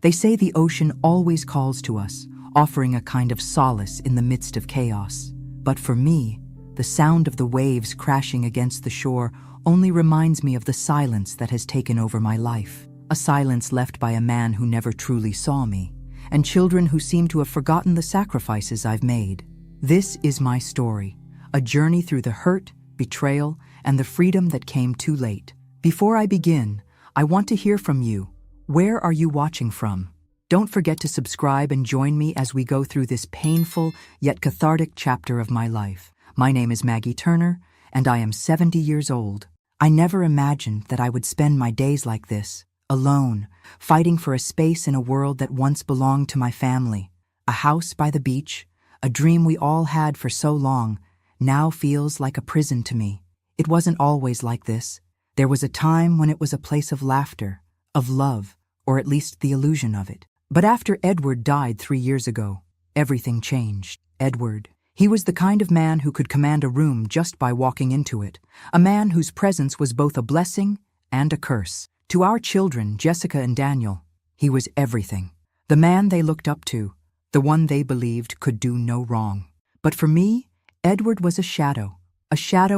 They say the ocean always calls to us, offering a kind of solace in the midst of chaos. But for me, the sound of the waves crashing against the shore only reminds me of the silence that has taken over my life. A silence left by a man who never truly saw me, and children who seem to have forgotten the sacrifices I've made. This is my story, a journey through the hurt, betrayal, and the freedom that came too late. Before I begin, I want to hear from you. Where are you watching from? Don't forget to subscribe and join me as we go through this painful yet cathartic chapter of my life. My name is Maggie Turner, and I am 70 years old. I never imagined that I would spend my days like this, alone, fighting for a space in a world that once belonged to my family. A house by the beach, a dream we all had for so long, now feels like a prison to me. It wasn't always like this. There was a time when it was a place of laughter, of love, or at least the illusion of it. But after Edward died 3 years ago, everything changed. Edward, he was the kind of man who could command a room just by walking into it, a man whose presence was both a blessing and a curse. To our children, Jessica and Daniel, he was everything. The man they looked up to, the one they believed could do no wrong. But for me, Edward was a shadow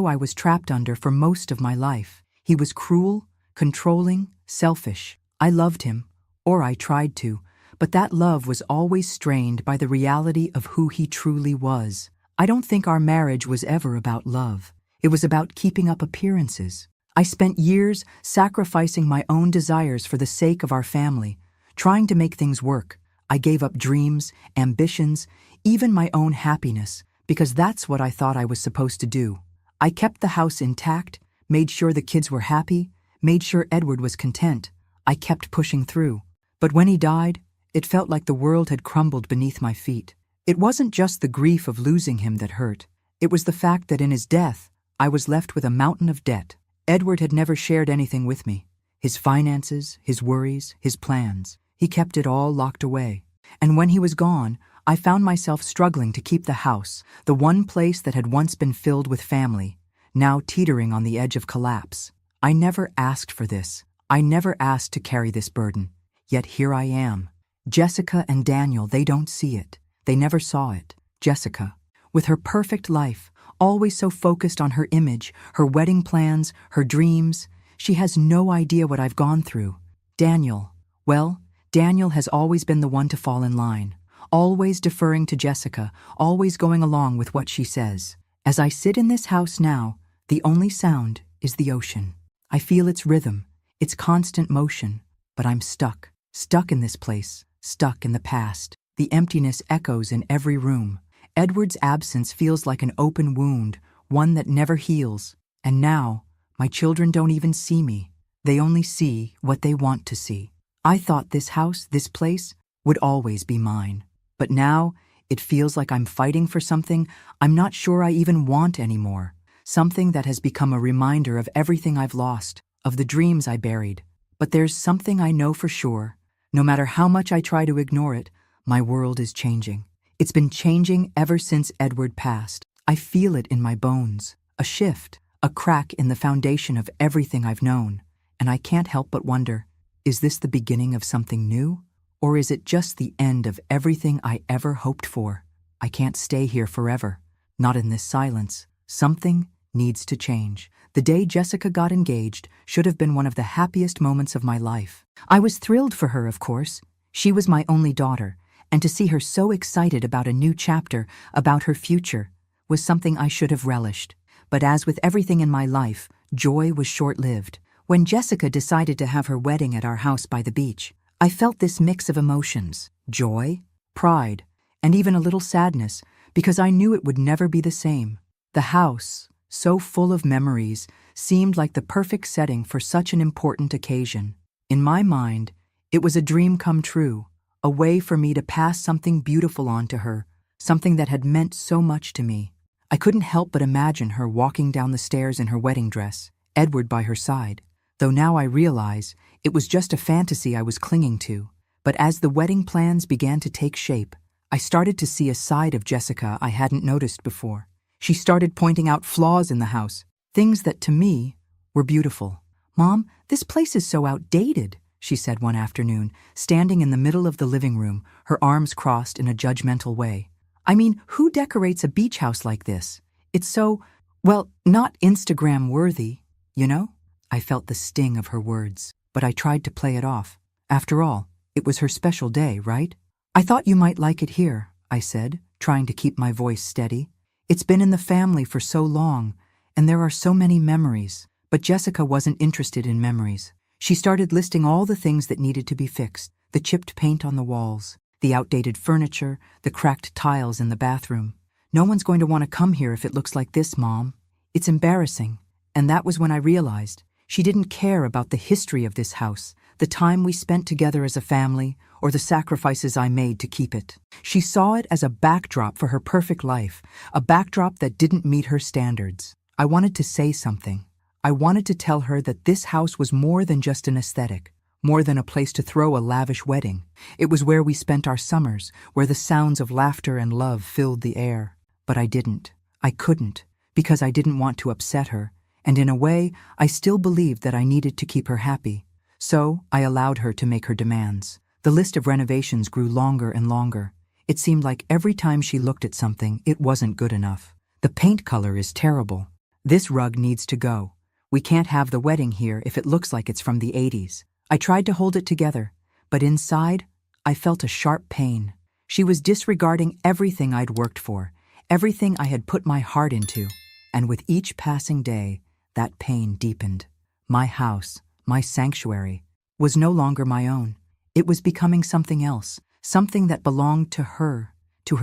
I was trapped under for most of my life. He was cruel, controlling, selfish. I loved him, or I tried to, but that love was always strained by the reality of who he truly was. I don't think our marriage was ever about love. It was about keeping up appearances. I spent years sacrificing my own desires for the sake of our family, trying to make things work. I gave up dreams, ambitions, even my own happiness, because that's what I thought I was supposed to do. I kept the house intact, made sure the kids were happy, made sure Edward was content. I kept pushing through. But when he died, it felt like the world had crumbled beneath my feet. It wasn't just the grief of losing him that hurt. It was the fact that in his death, I was left with a mountain of debt. Edward had never shared anything with me. His finances, his worries, his plans. He kept it all locked away. And when he was gone, I found myself struggling to keep the house, the one place that had once been filled with family, now teetering on the edge of collapse. I never asked for this. I never asked to carry this burden. Yet here I am. Jessica and Daniel, they don't see it. They never saw it. Jessica, with her perfect life, always so focused on her image, her wedding plans, her dreams, she has no idea what I've gone through. Daniel, well, Daniel has always been the one to fall in line, always deferring to Jessica, always going along with what she says. As I sit in this house now, the only sound is the ocean. I feel its rhythm, its constant motion, but I'm stuck in this place, stuck in the past. The emptiness echoes in every room. Edward's absence feels like an open wound, one that never heals. And now, my children don't even see me. They only see what they want to see. I thought this house, this place, would always be mine. But now, it feels like I'm fighting for something I'm not sure I even want anymore. Something that has become a reminder of everything I've lost, of the dreams I buried. But there's something I know for sure. No matter how much I try to ignore it, my world is changing. It's been changing ever since Edward passed. I feel it in my bones. A shift, a crack in the foundation of everything I've known. And I can't help but wonder, is this the beginning of something new? Or is it just the end of everything I ever hoped for? I can't stay here forever. Not in this silence. Something needs to change. The day Jessica got engaged should have been one of the happiest moments of my life. I was thrilled for her, of course. She was my only daughter, and to see her so excited about a new chapter, about her future, was something I should have relished. But as with everything in my life, joy was short-lived. When Jessica decided to have her wedding at our house by the beach, I felt this mix of emotions: joy, pride, and even a little sadness, because I knew it would never be the same. The house, so full of memories, seemed like the perfect setting for such an important occasion. In my mind, it was a dream come true, a way for me to pass something beautiful on to her, something that had meant so much to me. I couldn't help but imagine her walking down the stairs in her wedding dress, Edward by her side, though now I realize it was just a fantasy I was clinging to. But as the wedding plans began to take shape, I started to see a side of Jessica I hadn't noticed before. She started pointing out flaws in the house, things that to me were beautiful. "Mom, this place is so outdated," she said one afternoon, standing in the middle of the living room, her arms crossed in a judgmental way. I mean, who decorates a beach house like this? It's so, well, not Instagram worthy, you know? I felt the sting of her words, but I tried to play it off. After all, it was her special day, right? I thought you might like it here, I said, trying to keep my voice steady. It's been in the family for so long, and there are so many memories. But Jessica wasn't interested in memories. She started listing all the things that needed to be fixed: the chipped paint on the walls, the outdated furniture, the cracked tiles in the bathroom. No one's going to want to come here if it looks like this, Mom. It's embarrassing. And that was when I realized she didn't care about the history of this house, the time we spent together as a family, or the sacrifices I made to keep it. She saw it as a backdrop for her perfect life, a backdrop that didn't meet her standards. I wanted to say something. I wanted to tell her that this house was more than just an aesthetic, more than a place to throw a lavish wedding. It was where we spent our summers, where the sounds of laughter and love filled the air. But I didn't. I couldn't, because I didn't want to upset her, and in a way, I still believed that I needed to keep her happy. So I allowed her to make her demands. The list of renovations grew longer and longer. It seemed like every time she looked at something, it wasn't good enough. The paint color is terrible. This rug needs to go. We can't have the wedding here if it looks like it's from the 80s. I tried to hold it together, but inside, I felt a sharp pain. She was disregarding everything I'd worked for, everything I had put my heart into, and with each passing day, that pain deepened. My house, my sanctuary, was no longer my own. It was becoming something else, something that belonged to her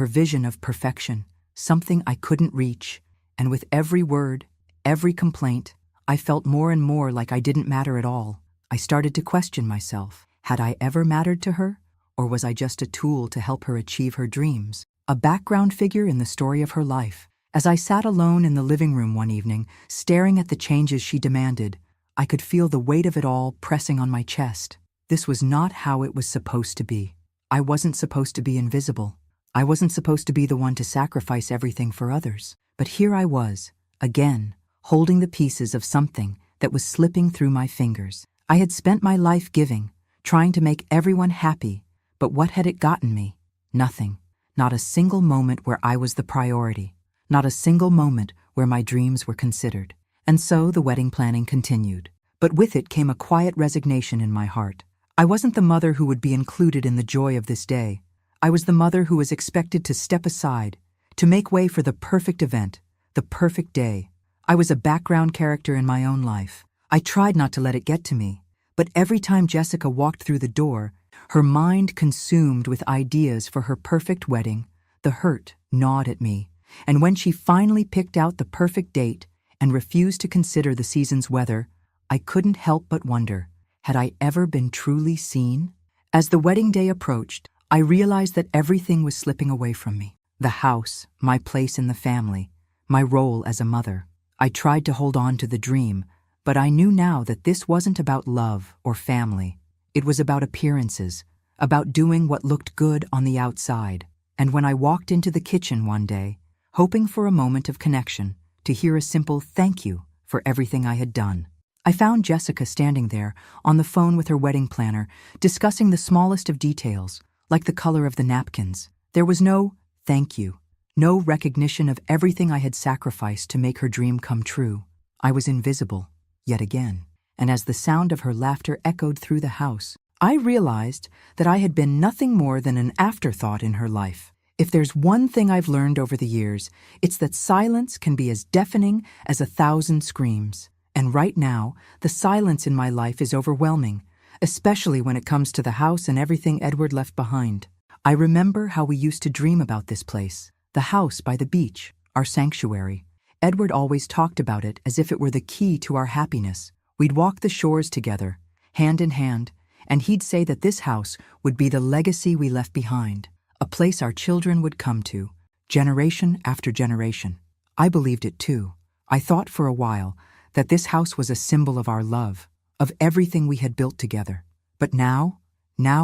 vision of perfection, something I couldn't reach. And with every word, every complaint, I felt more and more like I didn't matter at all. I started to question myself. Had I ever mattered to her? Or was I just a tool to help her achieve her dreams? A background figure in the story of her life. As I sat alone in the living room one evening, staring at the changes she demanded, I could feel the weight of it all pressing on my chest. This was not how it was supposed to be. I wasn't supposed to be invisible. I wasn't supposed to be the one to sacrifice everything for others. But here I was, again, holding the pieces of something that was slipping through my fingers. I had spent my life giving, trying to make everyone happy, but what had it gotten me? Nothing. Not a single moment where I was the priority. Not a single moment where my dreams were considered. And so the wedding planning continued. But with it came a quiet resignation in my heart. I wasn't the mother who would be included in the joy of this day. I was the mother who was expected to step aside, to make way for the perfect event, the perfect day. I was a background character in my own life. I tried not to let it get to me, but every time Jessica walked through the door, her mind consumed with ideas for her perfect wedding, the hurt gnawed at me. And when she finally picked out the perfect date and refused to consider the season's weather, I couldn't help but wonder, had I ever been truly seen? As the wedding day approached, I realized that everything was slipping away from me. The house, my place in the family, my role as a mother. I tried to hold on to the dream, but I knew now that this wasn't about love or family. It was about appearances, about doing what looked good on the outside. And when I walked into the kitchen one day, hoping for a moment of connection, to hear a simple thank you for everything I had done, I found Jessica standing there on the phone with her wedding planner, discussing the smallest of details, like the color of the napkins. There was no thank you. No recognition of everything I had sacrificed to make her dream come true. I was invisible, yet again, and as the sound of her laughter echoed through the house, I realized that I had been nothing more than an afterthought in her life. If there's one thing I've learned over the years, it's that silence can be as deafening as 1,000 screams. And right now, the silence in my life is overwhelming, especially when it comes to the house and everything Edward left behind. I remember how we used to dream about this place. The house by the beach, our sanctuary. Edward always talked about it as if it were the key to our happiness. We'd walk the shores together, hand in hand, and he'd say that this house would be the legacy we left behind, a place our children would come to, generation after generation. I believed it too. I thought for a while that this house was a symbol of our love, of everything we had built together. But now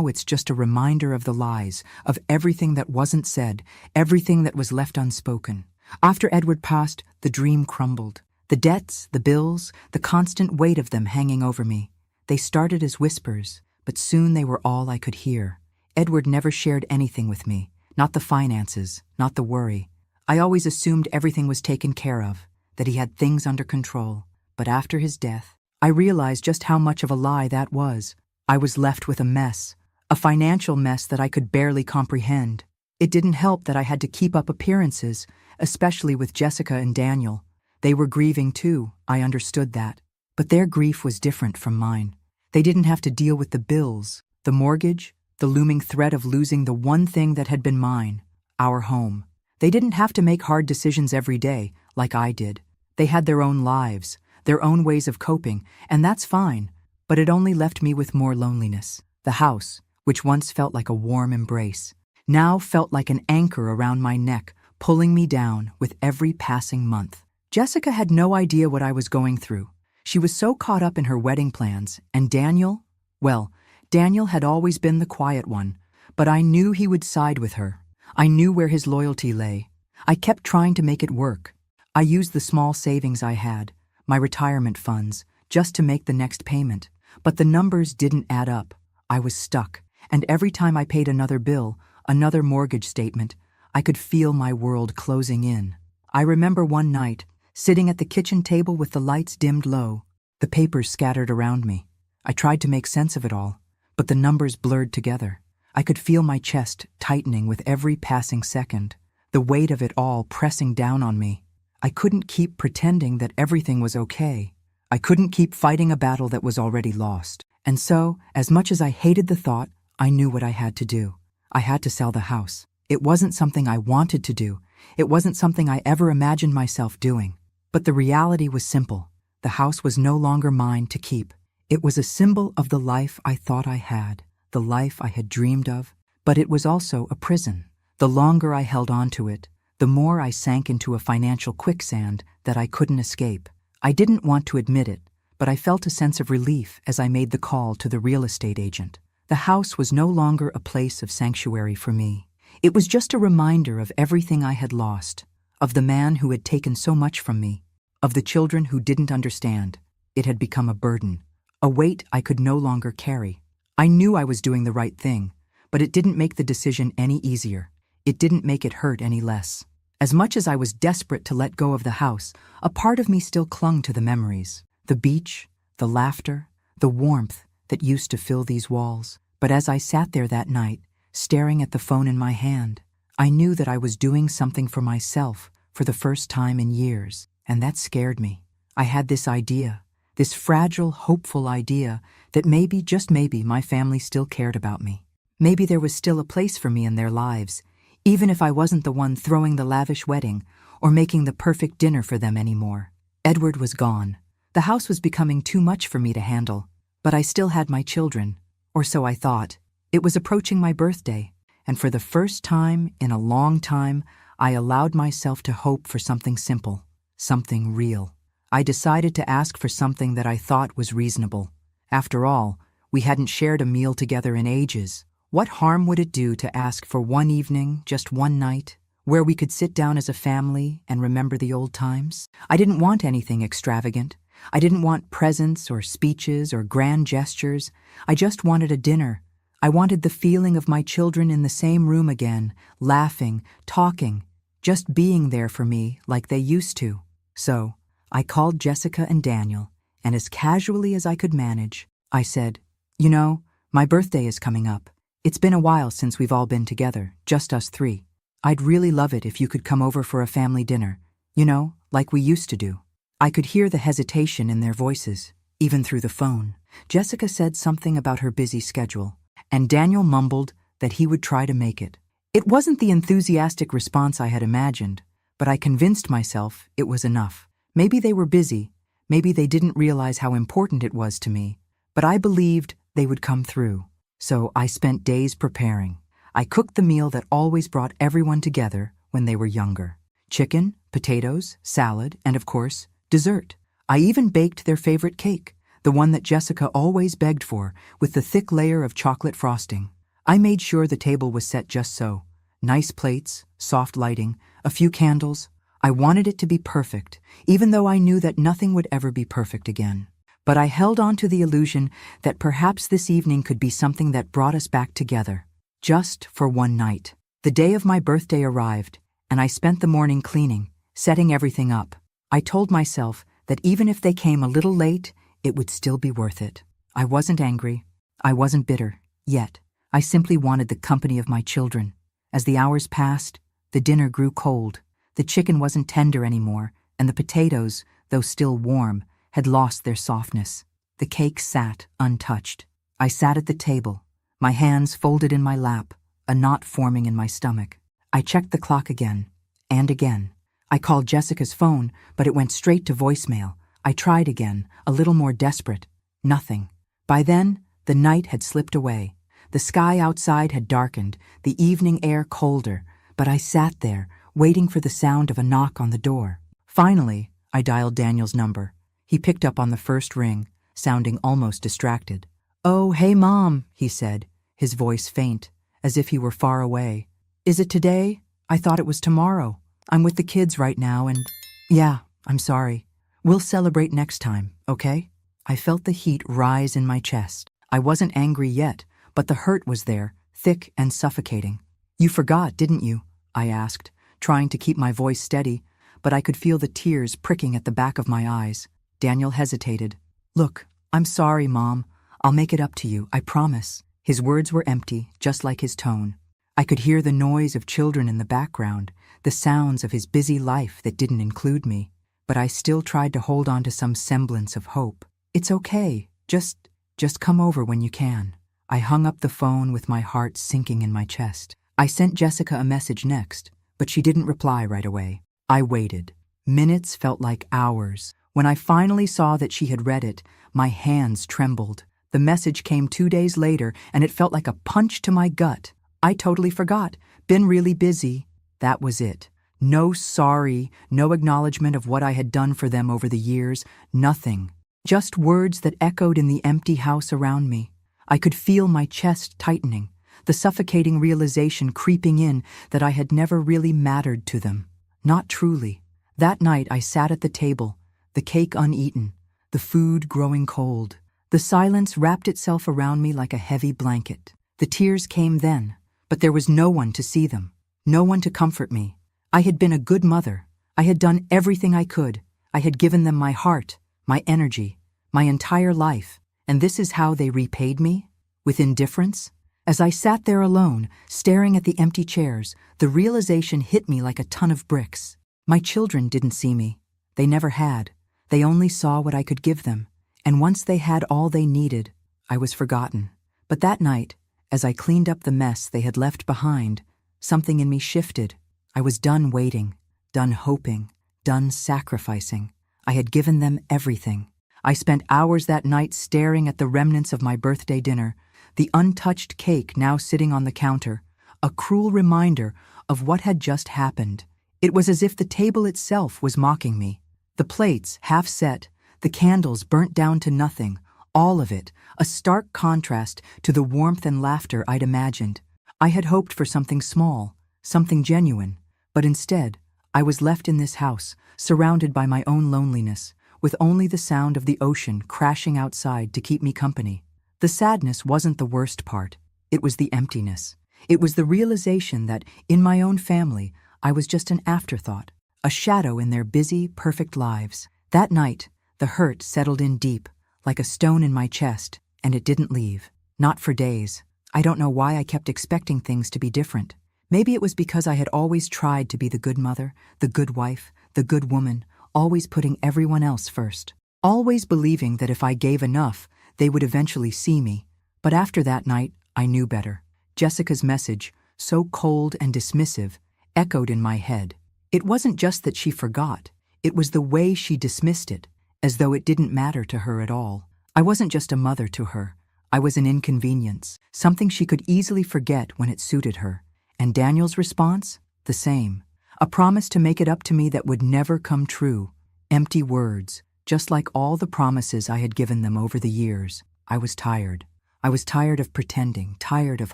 it's just a reminder of the lies, of everything that wasn't said, everything that was left unspoken. After Edward passed, the dream crumbled. The debts, the bills, the constant weight of them hanging over me. They started as whispers, but soon they were all I could hear. Edward never shared anything with me, not the finances, not the worry. I always assumed everything was taken care of, that he had things under control. But after his death, I realized just how much of a lie that was. I was left with a mess, a financial mess that I could barely comprehend. It didn't help that I had to keep up appearances, especially with Jessica and Daniel. They were grieving too, I understood that. But their grief was different from mine. They didn't have to deal with the bills, the mortgage, the looming threat of losing the one thing that had been mine, our home. They didn't have to make hard decisions every day, like I did. They had their own lives, their own ways of coping, and that's fine. But it only left me with more loneliness. The house, which once felt like a warm embrace, now felt like an anchor around my neck, pulling me down with every passing month. Jessica had no idea what I was going through. She was so caught up in her wedding plans, and Daniel, well, Daniel had always been the quiet one, but I knew he would side with her. I knew where his loyalty lay. I kept trying to make it work. I used the small savings I had, my retirement funds, just to make the next payment. But the numbers didn't add up. I was stuck, and every time I paid another bill, another mortgage statement, I could feel my world closing in. I remember one night, sitting at the kitchen table with the lights dimmed low, the papers scattered around me. I tried to make sense of it all, but the numbers blurred together. I could feel my chest tightening with every passing second, the weight of it all pressing down on me. I couldn't keep pretending that everything was okay. I couldn't keep fighting a battle that was already lost. And so, as much as I hated the thought, I knew what I had to do. I had to sell the house. It wasn't something I wanted to do. It wasn't something I ever imagined myself doing. But the reality was simple. The house was no longer mine to keep. It was a symbol of the life I thought I had, the life I had dreamed of, but it was also a prison. The longer I held on to it, the more I sank into a financial quicksand that I couldn't escape. I didn't want to admit it, but I felt a sense of relief as I made the call to the real estate agent. The house was no longer a place of sanctuary for me. It was just a reminder of everything I had lost, of the man who had taken so much from me, of the children who didn't understand. It had become a burden, a weight I could no longer carry. I knew I was doing the right thing, but it didn't make the decision any easier. It didn't make it hurt any less. As much as I was desperate to let go of the house, a part of me still clung to the memories. The beach, the laughter, the warmth that used to fill these walls. But as I sat there that night, staring at the phone in my hand, I knew that I was doing something for myself for the first time in years, and that scared me. I had this idea, this fragile, hopeful idea that maybe, just maybe, my family still cared about me. Maybe there was still a place for me in their lives, even if I wasn't the one throwing the lavish wedding or making the perfect dinner for them anymore. Edward was gone. The house was becoming too much for me to handle, but I still had my children, or so I thought. It was approaching my birthday, and for the first time in a long time, I allowed myself to hope for something simple, something real. I decided to ask for something that I thought was reasonable. After all, we hadn't shared a meal together in ages. What harm would it do to ask for one evening, just one night, where we could sit down as a family and remember the old times? I didn't want anything extravagant. I didn't want presents or speeches or grand gestures. I just wanted a dinner. I wanted the feeling of my children in the same room again, laughing, talking, just being there for me like they used to. So, I called Jessica and Daniel, and as casually as I could manage, I said, "You know, my birthday is coming up. It's been a while since we've all been together, just us three. I'd really love it if you could come over for a family dinner, you know, like we used to do." I could hear the hesitation in their voices, even through the phone. Jessica said something about her busy schedule, and Daniel mumbled that he would try to make it. It wasn't the enthusiastic response I had imagined, but I convinced myself it was enough. Maybe they were busy, maybe they didn't realize how important it was to me, but I believed they would come through. So I spent days preparing. I cooked the meal that always brought everyone together when they were younger. Chicken, potatoes, salad, and of course, dessert. I even baked their favorite cake, the one that Jessica always begged for, with the thick layer of chocolate frosting. I made sure the table was set just so. Nice plates, soft lighting, a few candles. I wanted it to be perfect, even though I knew that nothing would ever be perfect again. But I held on to the illusion that perhaps this evening could be something that brought us back together. Just for one night. The day of my birthday arrived, and I spent the morning cleaning, setting everything up. I told myself that even if they came a little late, it would still be worth it. I wasn't angry. I wasn't bitter. Yet, I simply wanted the company of my children. As the hours passed, the dinner grew cold. The chicken wasn't tender anymore, and the potatoes, though still warm, had lost their softness. The cake sat untouched. I sat at the table, my hands folded in my lap, a knot forming in my stomach. I checked the clock again, and again. I called Jessica's phone, but it went straight to voicemail. I tried again, a little more desperate. Nothing. By then, the night had slipped away. The sky outside had darkened, the evening air colder, but I sat there, waiting for the sound of a knock on the door. Finally, I dialed Daniel's number. He picked up on the first ring, sounding almost distracted. "Oh, hey, Mom," he said, his voice faint, as if he were far away. "Is it today? I thought it was tomorrow. I'm with the kids right now and—" "Yeah, I'm sorry. We'll celebrate next time, okay?" I felt the heat rise in my chest. I wasn't angry yet, but the hurt was there, thick and suffocating. "You forgot, didn't you?" I asked, trying to keep my voice steady, but I could feel the tears pricking at the back of my eyes. Daniel hesitated. "Look, I'm sorry, Mom. I'll make it up to you, I promise." His words were empty, just like his tone. I could hear the noise of children in the background, the sounds of his busy life that didn't include me, but I still tried to hold on to some semblance of hope. "It's okay. Just come over when you can." I hung up the phone with my heart sinking in my chest. I sent Jessica a message next, but she didn't reply right away. I waited. Minutes felt like hours. When I finally saw that she had read it, my hands trembled. The message came 2 days later, and it felt like a punch to my gut. "I totally forgot. Been really busy." That was it. No sorry, no acknowledgement of what I had done for them over the years, nothing. Just words that echoed in the empty house around me. I could feel my chest tightening, the suffocating realization creeping in that I had never really mattered to them. Not truly. That night I sat at the table, the cake uneaten, the food growing cold. The silence wrapped itself around me like a heavy blanket. The tears came then, but there was no one to see them, no one to comfort me. I had been a good mother. I had done everything I could. I had given them my heart, my energy, my entire life. And this is how they repaid me? With indifference? As I sat there alone, staring at the empty chairs, the realization hit me like a ton of bricks. My children didn't see me. They never had. They only saw what I could give them. And once they had all they needed, I was forgotten. But that night, as I cleaned up the mess they had left behind, something in me shifted. I was done waiting, done hoping, done sacrificing. I had given them everything. I spent hours that night staring at the remnants of my birthday dinner, the untouched cake now sitting on the counter, a cruel reminder of what had just happened. It was as if the table itself was mocking me. The plates, half set, the candles burnt down to nothing, all of it, a stark contrast to the warmth and laughter I'd imagined. I had hoped for something small, something genuine, but instead, I was left in this house, surrounded by my own loneliness, with only the sound of the ocean crashing outside to keep me company. The sadness wasn't the worst part. It was the emptiness. It was the realization that, in my own family, I was just an afterthought, a shadow in their busy, perfect lives. That night, the hurt settled in deep, like a stone in my chest, and it didn't leave. Not for days. I don't know why I kept expecting things to be different. Maybe it was because I had always tried to be the good mother, the good wife, the good woman, always putting everyone else first. Always believing that if I gave enough, they would eventually see me. But after that night, I knew better. Jessica's message, so cold and dismissive, echoed in my head. It wasn't just that she forgot. It was the way she dismissed it, as though it didn't matter to her at all. I wasn't just a mother to her. I was an inconvenience, something she could easily forget when it suited her. And Daniel's response? The same. A promise to make it up to me that would never come true. Empty words, just like all the promises I had given them over the years. I was tired. I was tired of pretending, tired of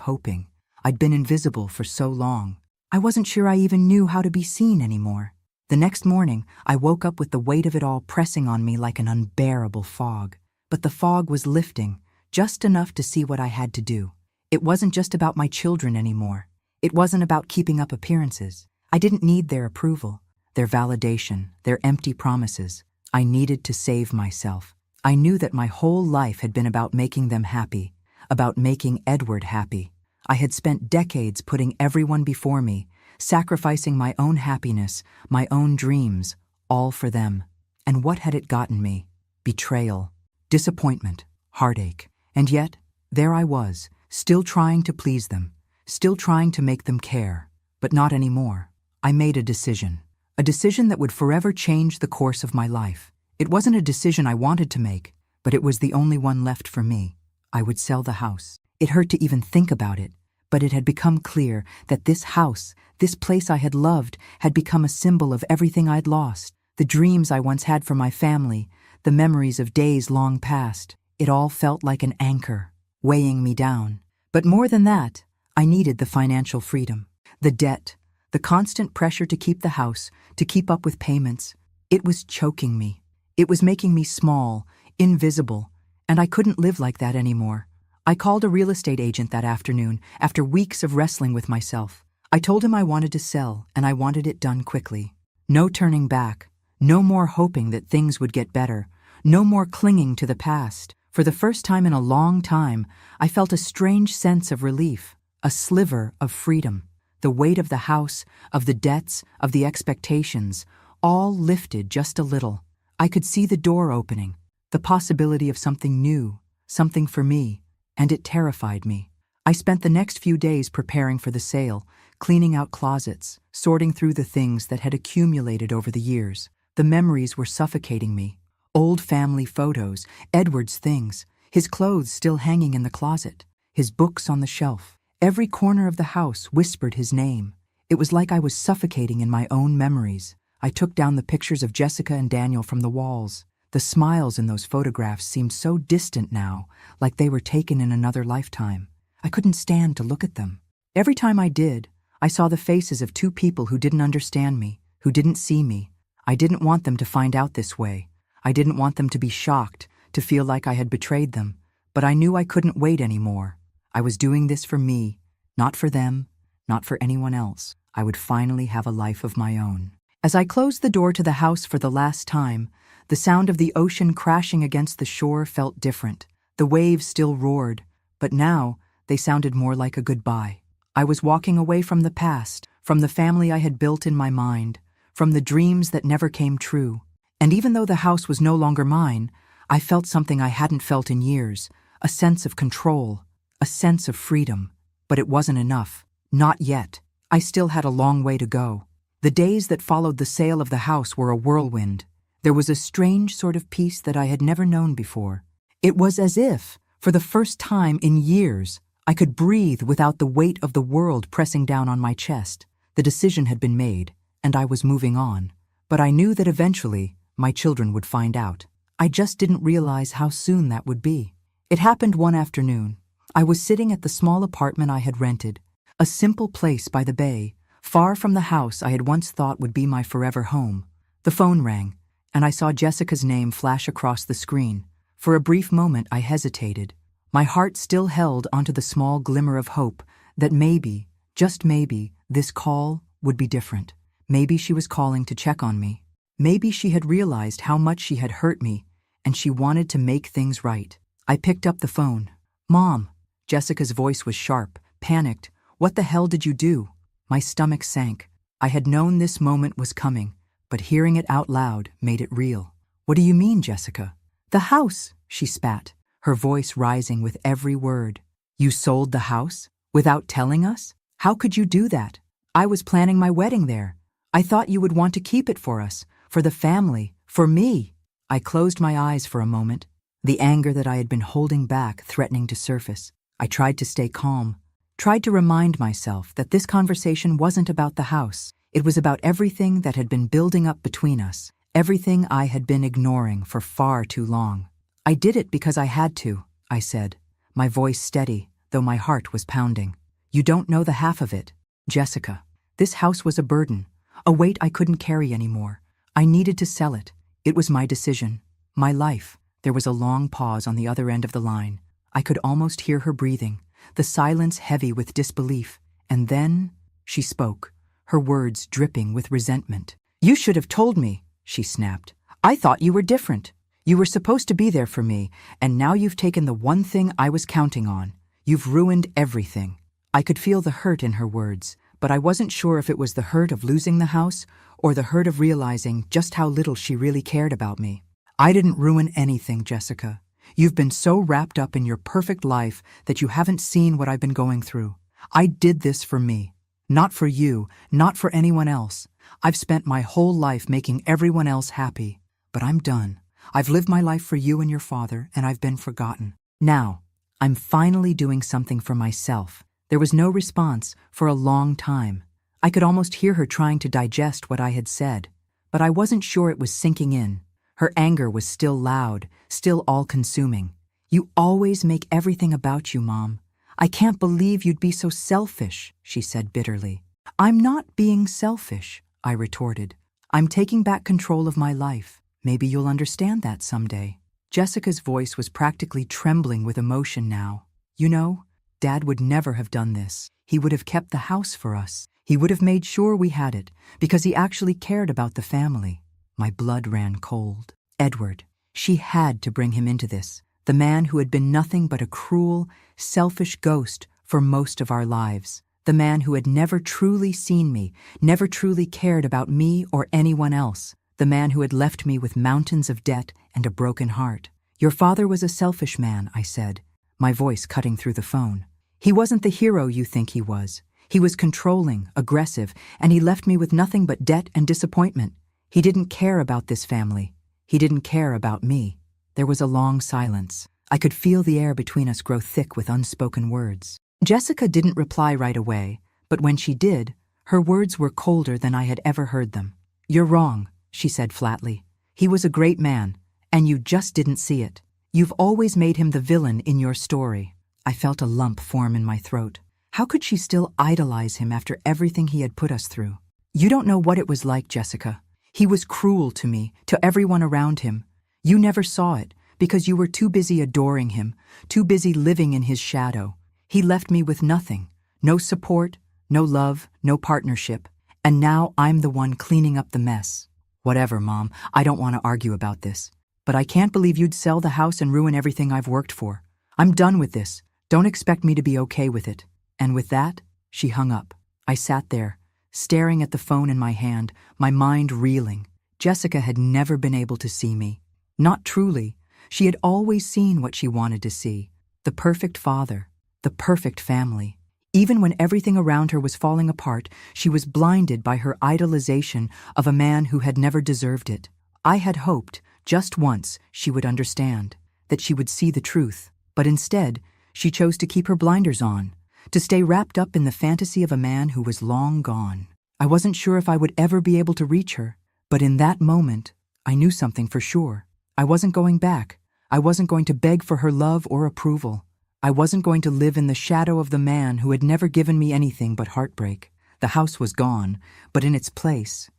hoping. I'd been invisible for so long. I wasn't sure I even knew how to be seen anymore. The next morning, I woke up with the weight of it all pressing on me like an unbearable fog. but the fog was lifting, just enough to see what I had to do. It wasn't just about my children anymore. It wasn't about keeping up appearances. I didn't need their approval, their validation, their empty promises. I needed to save myself. I knew that my whole life had been about making them happy, about making Edward happy. I had spent decades putting everyone before me, sacrificing my own happiness, my own dreams, all for them. And what had it gotten me? Betrayal, disappointment, heartache. And yet, there I was, still trying to please them, still trying to make them care. But not anymore. I made a decision that would forever change the course of my life. It wasn't a decision I wanted to make, but it was the only one left for me. I would sell the house. It hurt to even think about it, but it had become clear that this house, this place I had loved, had become a symbol of everything I'd lost. The dreams I once had for my family, the memories of days long past. It all felt like an anchor, weighing me down. But more than that, I needed the financial freedom. The debt, the constant pressure to keep the house, to keep up with payments. It was choking me. It was making me small, invisible, and I couldn't live like that anymore. I called a real estate agent that afternoon, after weeks of wrestling with myself. I told him I wanted to sell, and I wanted it done quickly. No turning back, no more hoping that things would get better, no more clinging to the past. For the first time in a long time, I felt a strange sense of relief, a sliver of freedom. The weight of the house, of the debts, of the expectations, all lifted just a little. I could see the door opening, the possibility of something new, something for me, and it terrified me. I spent the next few days preparing for the sale, cleaning out closets, sorting through the things that had accumulated over the years. The memories were suffocating me. Old family photos, Edward's things, his clothes still hanging in the closet, his books on the shelf. Every corner of the house whispered his name. It was like I was suffocating in my own memories. I took down the pictures of Jessica and Daniel from the walls. The smiles in those photographs seemed so distant now, like they were taken in another lifetime. I couldn't stand to look at them. Every time I did, I saw the faces of two people who didn't understand me, who didn't see me. I didn't want them to find out this way. I didn't want them to be shocked, to feel like I had betrayed them. But I knew I couldn't wait anymore. I was doing this for me, not for them, not for anyone else. I would finally have a life of my own. As I closed the door to the house for the last time, the sound of the ocean crashing against the shore felt different. The waves still roared, but now they sounded more like a goodbye. I was walking away from the past, from the family I had built in my mind, from the dreams that never came true. And even though the house was no longer mine, I felt something I hadn't felt in years, a sense of control, a sense of freedom. But it wasn't enough. Not yet. I still had a long way to go. The days that followed the sale of the house were a whirlwind. There was a strange sort of peace that I had never known before. It was as if, for the first time in years, I could breathe without the weight of the world pressing down on my chest. The decision had been made, and I was moving on. But I knew that eventually, my children would find out. I just didn't realize how soon that would be. It happened one afternoon. I was sitting at the small apartment I had rented, a simple place by the bay, far from the house I had once thought would be my forever home. The phone rang, and I saw Jessica's name flash across the screen. For a brief moment I hesitated. My heart still held onto the small glimmer of hope that maybe, just maybe, this call would be different. Maybe she was calling to check on me. Maybe she had realized how much she had hurt me, and she wanted to make things right. I picked up the phone. "Mom." Jessica's voice was sharp, panicked. "What the hell did you do?" My stomach sank. I had known this moment was coming, but hearing it out loud made it real. "What do you mean, Jessica?" "The house," she spat, her voice rising with every word. "You sold the house? Without telling us? How could you do that? I was planning my wedding there. I thought you would want to keep it for us, for the family, for me." I closed my eyes for a moment, the anger that I had been holding back threatening to surface. I tried to stay calm, tried to remind myself that this conversation wasn't about the house. It was about everything that had been building up between us, everything I had been ignoring for far too long. "I did it because I had to," I said, my voice steady, though my heart was pounding. "You don't know the half of it, Jessica. This house was a burden, a weight I couldn't carry anymore. I needed to sell it. It was my decision, my life. There was a long pause on the other end of the line. I could almost hear her breathing, the silence heavy with disbelief. And then she spoke, her words dripping with resentment. "You should have told me," she snapped. "I thought you were different. You were supposed to be there for me, and now you've taken the one thing I was counting on. You've ruined everything." I could feel the hurt in her words, but I wasn't sure if it was the hurt of losing the house or the hurt of realizing just how little she really cared about me. "I didn't ruin anything, Jessica. You've been so wrapped up in your perfect life that you haven't seen what I've been going through. I did this for me. Not for you, not for anyone else. I've spent my whole life making everyone else happy. But I'm done. I've lived my life for you and your father, and I've been forgotten. Now, I'm finally doing something for myself." There was no response for a long time. I could almost hear her trying to digest what I had said, but I wasn't sure it was sinking in. Her anger was still loud, still all-consuming. "You always make everything about you, Mom. I can't believe you'd be so selfish," she said bitterly. "I'm not being selfish," I retorted. "I'm taking back control of my life. Maybe you'll understand that someday." Jessica's voice was practically trembling with emotion now. "You know, Dad would never have done this. He would have kept the house for us. He would have made sure we had it, because he actually cared about the family." My blood ran cold. Edward. She had to bring him into this. The man who had been nothing but a cruel, selfish ghost for most of our lives. The man who had never truly seen me, never truly cared about me or anyone else. The man who had left me with mountains of debt and a broken heart. "Your father was a selfish man," I said, my voice cutting through the phone. "He wasn't the hero you think he was. He was controlling, aggressive, and he left me with nothing but debt and disappointment. He didn't care about this family. He didn't care about me." There was a long silence. I could feel the air between us grow thick with unspoken words. Jessica didn't reply right away, but when she did, her words were colder than I had ever heard them. "You're wrong," she said flatly. "He was a great man, and you just didn't see it. You've always made him the villain in your story." I felt a lump form in my throat. How could she still idolize him after everything he had put us through? "You don't know what it was like, Jessica. He was cruel to me, to everyone around him. You never saw it, because you were too busy adoring him, too busy living in his shadow. He left me with nothing. No support, no love, no partnership. And now I'm the one cleaning up the mess." "Whatever, Mom. I don't want to argue about this. But I can't believe you'd sell the house and ruin everything I've worked for. I'm done with this. Don't expect me to be okay with it." And with that, she hung up. I sat there, staring at the phone in my hand, my mind reeling. Jessica had never been able to see me. Not truly. She had always seen what she wanted to see. The perfect father, the perfect family. Even when everything around her was falling apart, she was blinded by her idolization of a man who had never deserved it. I had hoped, just once, she would understand, that she would see the truth. But instead, she chose to keep her blinders on, to stay wrapped up in the fantasy of a man who was long gone. I wasn't sure if I would ever be able to reach her, but in that moment, I knew something for sure. I wasn't going back. I wasn't going to beg for her love or approval. I wasn't going to live in the shadow of the man who had never given me anything but heartbreak. The house was gone, but in its place,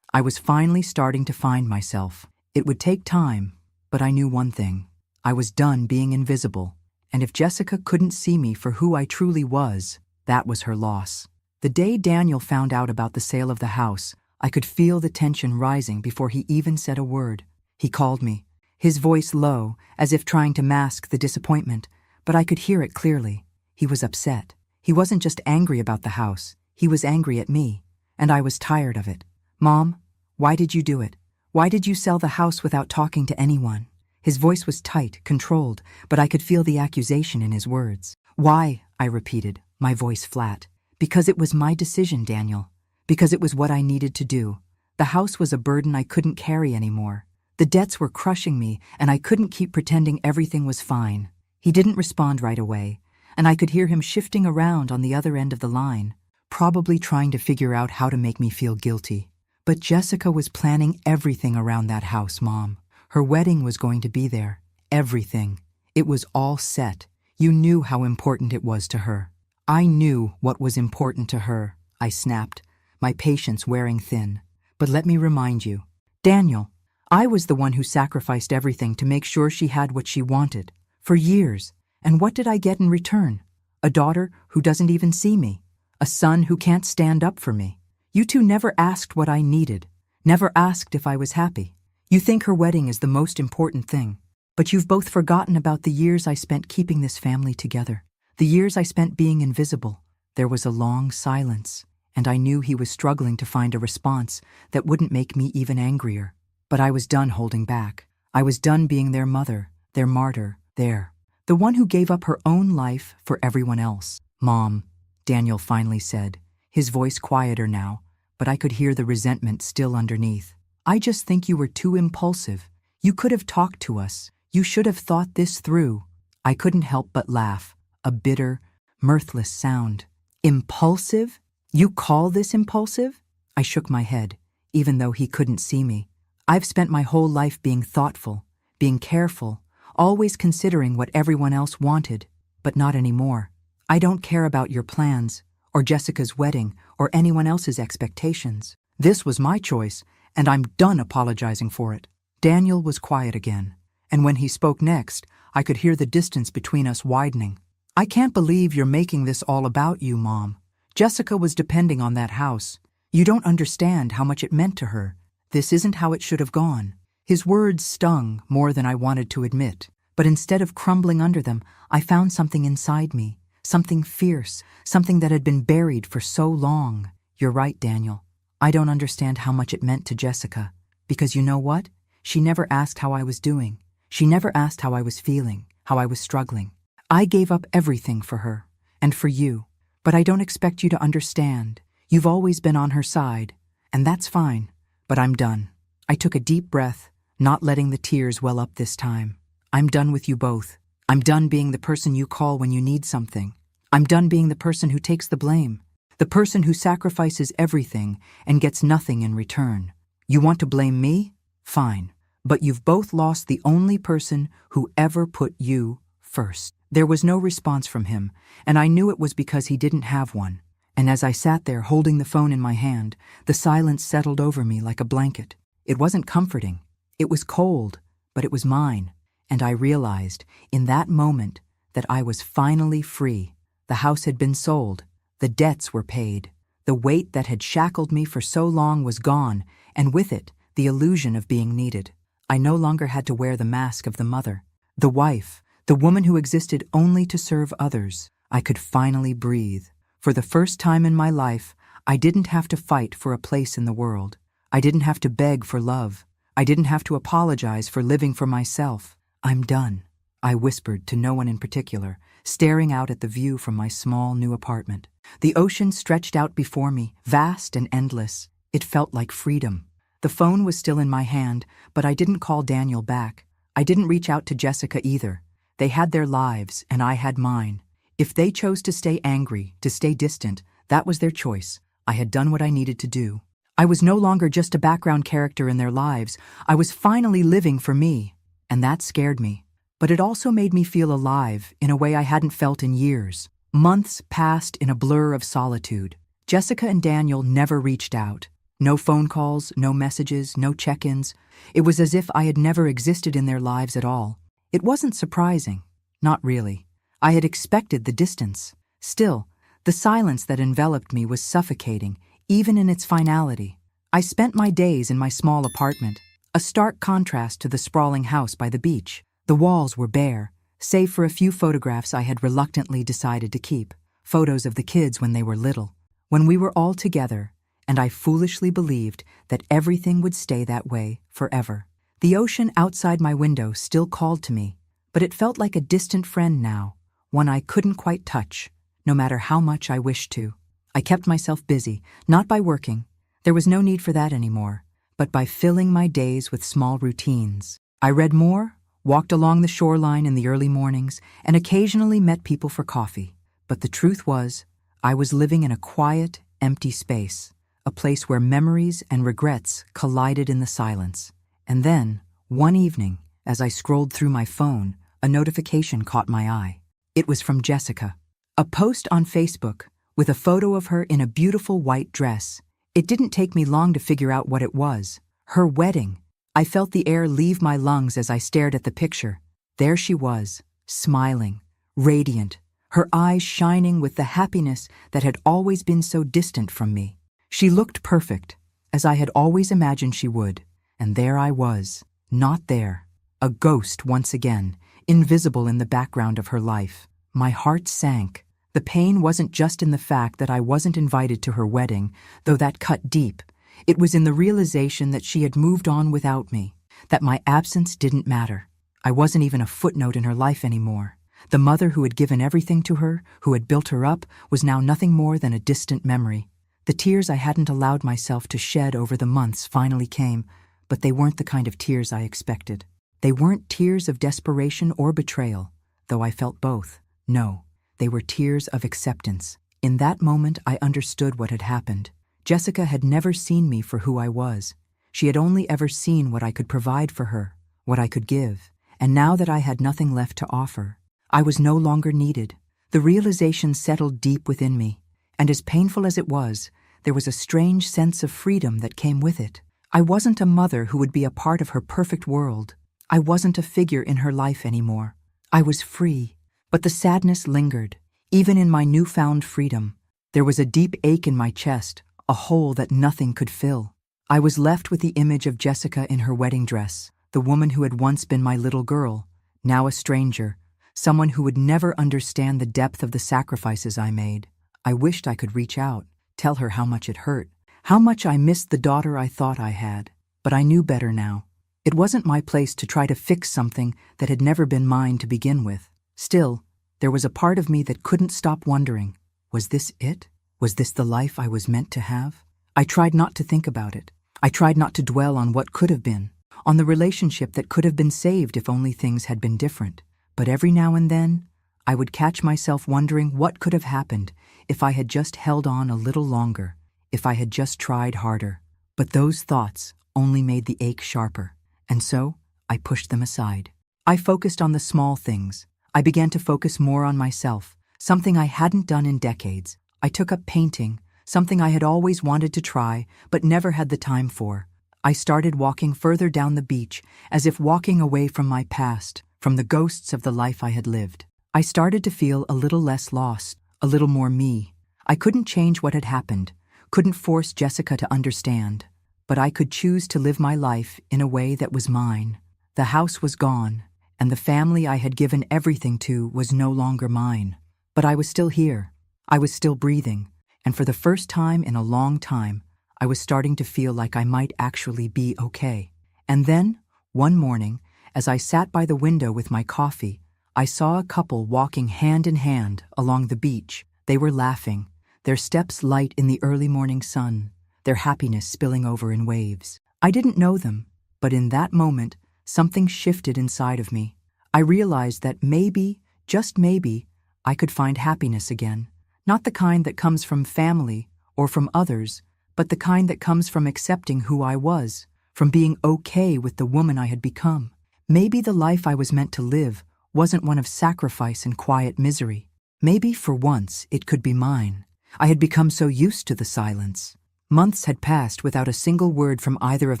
I was finally starting to find myself. It would take time, but I knew one thing. I was done being invisible, and if Jessica couldn't see me for who I truly was, that was her loss. The day Daniel found out about the sale of the house, I could feel the tension rising before he even said a word. He called me, his voice low, as if trying to mask the disappointment, but I could hear it clearly. He was upset. He wasn't just angry about the house. He was angry at me, and I was tired of it. "Mom, why did you do it? Why did you sell the house without talking to anyone?" His voice was tight, controlled, but I could feel the accusation in his words. "Why?" I repeated, my voice flat. "Because it was my decision, Daniel. Because it was what I needed to do. The house was a burden I couldn't carry anymore. The debts were crushing me, and I couldn't keep pretending everything was fine." He didn't respond right away, and I could hear him shifting around on the other end of the line, probably trying to figure out how to make me feel guilty. But Jessica was planning everything around that house, Mom. Her wedding was going to be there. Everything. It was all set. You knew how important it was to her. "I knew what was important to her," I snapped, my patience wearing thin. "But let me remind you, Daniel, I was the one who sacrificed everything to make sure she had what she wanted, for years. And what did I get in return? A daughter who doesn't even see me. A son who can't stand up for me. You two never asked what I needed. Never asked if I was happy. You think her wedding is the most important thing. But you've both forgotten about the years I spent keeping this family together. The years I spent being invisible. There was a long silence, and I knew he was struggling to find a response that wouldn't make me even angrier. But I was done holding back. I was done being their mother, their martyr, the one who gave up her own life for everyone else. "Mom," Daniel finally said, his voice quieter now, but I could hear the resentment still underneath. "I just think you were too impulsive. You could have talked to us. You should have thought this through." I couldn't help but laugh, a bitter, mirthless sound. "Impulsive? You call this impulsive?" I shook my head, even though he couldn't see me. "I've spent my whole life being thoughtful, being careful, always considering what everyone else wanted, but not anymore. I don't care about your plans, or Jessica's wedding, or anyone else's expectations. This was my choice, and I'm done apologizing for it." Daniel was quiet again, and when he spoke next, I could hear the distance between us widening. "I can't believe you're making this all about you, Mom. Jessica was depending on that house. You don't understand how much it meant to her. This isn't how it should have gone." His words stung more than I wanted to admit, but instead of crumbling under them, I found something inside me, something fierce, something that had been buried for so long. "You're right, Daniel. I don't understand how much it meant to Jessica, because you know what? She never asked how I was doing. She never asked how I was feeling, how I was struggling. I gave up everything for her, and for you, but I don't expect you to understand. You've always been on her side, and that's fine, but I'm done." I took a deep breath, not letting the tears well up this time. "I'm done with you both. I'm done being the person you call when you need something. I'm done being the person who takes the blame, the person who sacrifices everything and gets nothing in return. You want to blame me? Fine. But you've both lost the only person who ever put you first." There was no response from him, and I knew it was because he didn't have one. And as I sat there holding the phone in my hand, the silence settled over me like a blanket. It wasn't comforting. It was cold, but it was mine. And I realized, in that moment, that I was finally free. The house had been sold. The debts were paid. The weight that had shackled me for so long was gone, and with it, the illusion of being needed. I no longer had to wear the mask of the mother, the wife, the woman who existed only to serve others. I could finally breathe. For the first time in my life, I didn't have to fight for a place in the world. I didn't have to beg for love. I didn't have to apologize for living for myself. "I'm done," I whispered to no one in particular, staring out at the view from my small new apartment. The ocean stretched out before me, vast and endless. It felt like freedom. The phone was still in my hand, but I didn't call Daniel back. I didn't reach out to Jessica either. They had their lives, and I had mine. If they chose to stay angry, to stay distant, that was their choice. I had done what I needed to do. I was no longer just a background character in their lives. I was finally living for me, and that scared me. But it also made me feel alive in a way I hadn't felt in years. Months passed in a blur of solitude. Jessica and Daniel never reached out. No phone calls, no messages, no check-ins. It was as if I had never existed in their lives at all. It wasn't surprising. Not really. I had expected the distance. Still, the silence that enveloped me was suffocating, even in its finality. I spent my days in my small apartment, a stark contrast to the sprawling house by the beach. The walls were bare, save for a few photographs I had reluctantly decided to keep. Photos of the kids when they were little, when we were all together, and I foolishly believed that everything would stay that way forever. The ocean outside my window still called to me, but it felt like a distant friend now, one I couldn't quite touch, no matter how much I wished to. I kept myself busy, not by working. There was no need for that anymore, but by filling my days with small routines. I read more, walked along the shoreline in the early mornings, and occasionally met people for coffee. But the truth was, I was living in a quiet, empty space, a place where memories and regrets collided in the silence. And then, one evening, as I scrolled through my phone, a notification caught my eye. It was from Jessica. A post on Facebook with a photo of her in a beautiful white dress. It didn't take me long to figure out what it was. Her wedding. I felt the air leave my lungs as I stared at the picture. There she was, smiling, radiant, her eyes shining with the happiness that had always been so distant from me. She looked perfect, as I had always imagined she would, and there I was, not there, a ghost once again, invisible in the background of her life. My heart sank. The pain wasn't just in the fact that I wasn't invited to her wedding, though that cut deep. It was in the realization that she had moved on without me, that my absence didn't matter. I wasn't even a footnote in her life anymore. The mother who had given everything to her, who had built her up, was now nothing more than a distant memory. The tears I hadn't allowed myself to shed over the months finally came, but they weren't the kind of tears I expected. They weren't tears of desperation or betrayal, though I felt both. No, they were tears of acceptance. In that moment, I understood what had happened. Jessica had never seen me for who I was. She had only ever seen what I could provide for her, what I could give. And now that I had nothing left to offer, I was no longer needed. The realization settled deep within me, and as painful as it was, there was a strange sense of freedom that came with it. I wasn't a mother who would be a part of her perfect world. I wasn't a figure in her life anymore. I was free, but the sadness lingered. Even in my newfound freedom, there was a deep ache in my chest, a hole that nothing could fill. I was left with the image of Jessica in her wedding dress, the woman who had once been my little girl, now a stranger, someone who would never understand the depth of the sacrifices I made. I wished I could reach out, tell her how much it hurt, how much I missed the daughter I thought I had. But I knew better now. It wasn't my place to try to fix something that had never been mine to begin with. Still, there was a part of me that couldn't stop wondering, was this it? Was this the life I was meant to have? I tried not to think about it. I tried not to dwell on what could have been, on the relationship that could have been saved if only things had been different. But every now and then, I would catch myself wondering what could have happened if I had just held on a little longer, if I had just tried harder. But those thoughts only made the ache sharper, and so I pushed them aside. I focused on the small things. I began to focus more on myself, something I hadn't done in decades. I took up painting, something I had always wanted to try, but never had the time for. I started walking further down the beach, as if walking away from my past, from the ghosts of the life I had lived. I started to feel a little less lost, a little more me. I couldn't change what had happened, couldn't force Jessica to understand, but I could choose to live my life in a way that was mine. The house was gone, and the family I had given everything to was no longer mine. But I was still here. I was still breathing, and for the first time in a long time, I was starting to feel like I might actually be okay. And then, one morning, as I sat by the window with my coffee, I saw a couple walking hand in hand along the beach. They were laughing, their steps light in the early morning sun, their happiness spilling over in waves. I didn't know them, but in that moment, something shifted inside of me. I realized that maybe, just maybe, I could find happiness again. Not the kind that comes from family or from others, but the kind that comes from accepting who I was, from being okay with the woman I had become. Maybe the life I was meant to live wasn't one of sacrifice and quiet misery. Maybe, for once, it could be mine. I had become so used to the silence. Months had passed without a single word from either of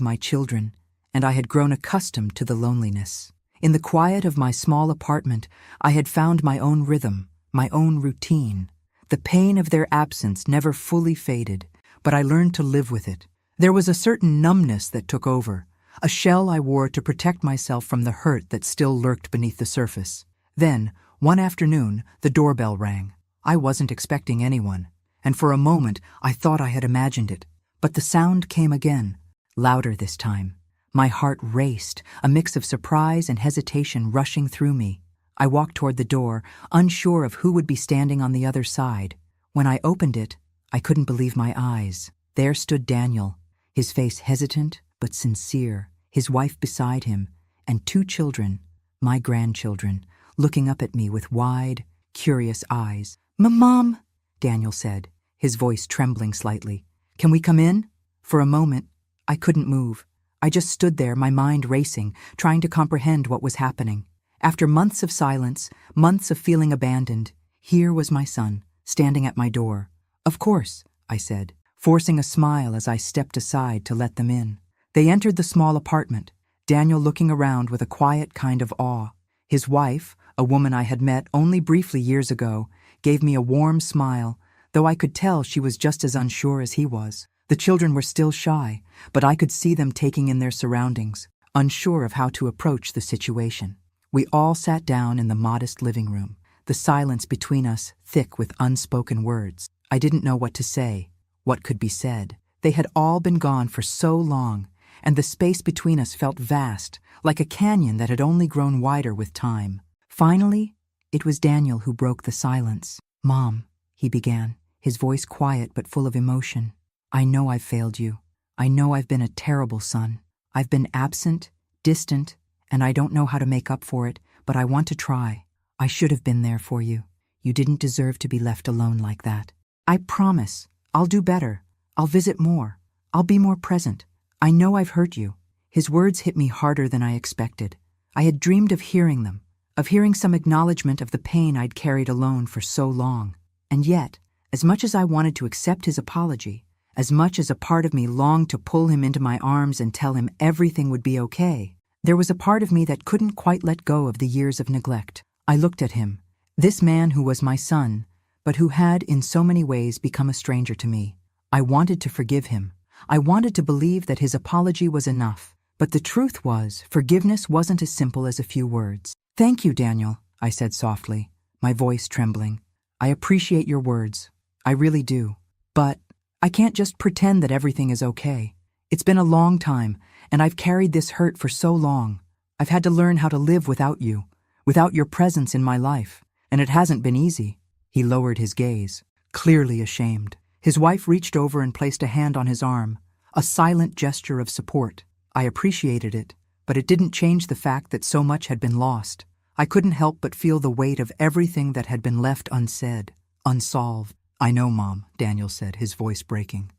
my children, and I had grown accustomed to the loneliness. In the quiet of my small apartment, I had found my own rhythm, my own routine. The pain of their absence never fully faded, but I learned to live with it. There was a certain numbness that took over, a shell I wore to protect myself from the hurt that still lurked beneath the surface. Then, one afternoon, the doorbell rang. I wasn't expecting anyone, and for a moment I thought I had imagined it. But the sound came again, louder this time. My heart raced, a mix of surprise and hesitation rushing through me. I walked toward the door, unsure of who would be standing on the other side. When I opened it, I couldn't believe my eyes. There stood Daniel, his face hesitant but sincere, his wife beside him, and 2 children, my grandchildren, looking up at me with wide, curious eyes. "Mom," Daniel said, his voice trembling slightly. "Can we come in?" For a moment, I couldn't move. I just stood there, my mind racing, trying to comprehend what was happening. After months of silence, months of feeling abandoned, here was my son, standing at my door. "Of course," I said, forcing a smile as I stepped aside to let them in. They entered the small apartment, Daniel looking around with a quiet kind of awe. His wife, a woman I had met only briefly years ago, gave me a warm smile, though I could tell she was just as unsure as he was. The children were still shy, but I could see them taking in their surroundings, unsure of how to approach the situation. We all sat down in the modest living room, the silence between us thick with unspoken words. I didn't know what to say, what could be said. They had all been gone for so long, and the space between us felt vast, like a canyon that had only grown wider with time. Finally, it was Daniel who broke the silence. "Mom," he began, his voice quiet but full of emotion. "I know I've failed you. I know I've been a terrible son. I've been absent, distant, and I don't know how to make up for it, but I want to try. I should have been there for you. You didn't deserve to be left alone like that. I promise, I'll do better. I'll visit more. I'll be more present. I know I've hurt you." His words hit me harder than I expected. I had dreamed of hearing them, of hearing some acknowledgement of the pain I'd carried alone for so long. And yet, as much as I wanted to accept his apology, as much as a part of me longed to pull him into my arms and tell him everything would be okay, there was a part of me that couldn't quite let go of the years of neglect. I looked at him, this man who was my son, but who had in so many ways become a stranger to me. I wanted to forgive him. I wanted to believe that his apology was enough. But the truth was, forgiveness wasn't as simple as a few words. "Thank you, Daniel," I said softly, my voice trembling. "I appreciate your words. I really do. But I can't just pretend that everything is okay. It's been a long time, and I've carried this hurt for so long. I've had to learn how to live without you, without your presence in my life, and it hasn't been easy." He lowered his gaze, clearly ashamed. His wife reached over and placed a hand on his arm, a silent gesture of support. I appreciated it, but it didn't change the fact that so much had been lost. I couldn't help but feel the weight of everything that had been left unsaid, unsolved. "I know, Mom," Daniel said, his voice breaking.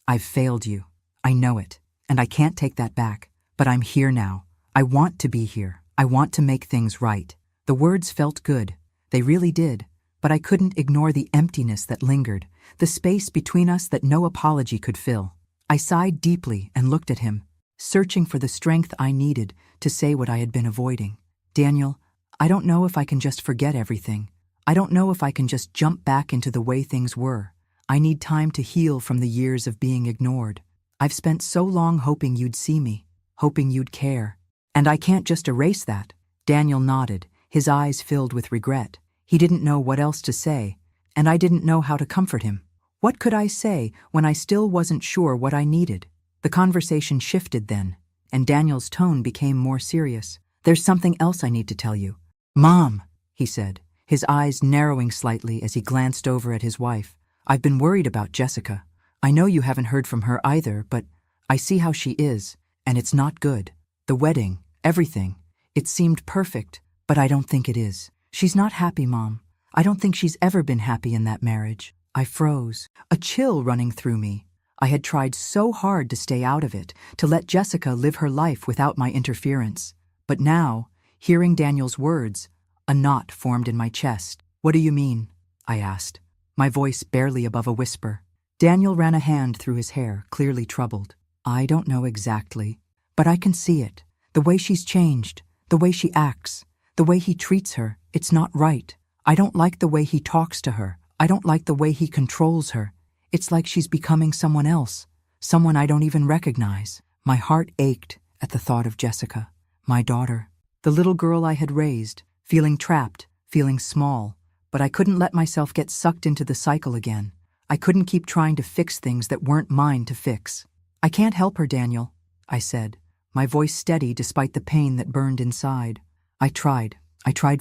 "I've failed you. I know it, and I can't take that back. But I'm here now. I want to be here. I want to make things right." The words felt good. They really did. But I couldn't ignore the emptiness that lingered, the space between us that no apology could fill. I sighed deeply and looked at him, searching for the strength I needed to say what I had been avoiding. "Daniel, I don't know if I can just forget everything. I don't know if I can just jump back into the way things were. I need time to heal from the years of being ignored. I've spent so long hoping you'd see me, hoping you'd care. And I can't just erase that." Daniel nodded, his eyes filled with regret. He didn't know what else to say, and I didn't know how to comfort him. What could I say when I still wasn't sure what I needed? The conversation shifted then, and Daniel's tone became more serious. "There's something else I need to tell you." "Mom," he said, his eyes narrowing slightly as he glanced over at his wife. "I've been worried about Jessica. I know you haven't heard from her either, but I see how she is, and it's not good. The wedding, everything, it seemed perfect, but I don't think it is. She's not happy, Mom. I don't think she's ever been happy in that marriage." I froze, a chill running through me. I had tried so hard to stay out of it, to let Jessica live her life without my interference. But now, hearing Daniel's words, a knot formed in my chest. "What do you mean?" I asked, my voice barely above a whisper. Daniel ran a hand through his hair, clearly troubled. "I don't know exactly, but I can see it. The way she's changed, the way she acts, the way he treats her, it's not right. I don't like the way he talks to her. I don't like the way he controls her. It's like she's becoming someone else, someone I don't even recognize." My heart ached at the thought of Jessica, my daughter, the little girl I had raised, feeling trapped, feeling small. But I couldn't let myself get sucked into the cycle again. I couldn't keep trying to fix things that weren't mine to fix. "I can't help her, Daniel," I said, my voice steady despite the pain that burned inside. I tried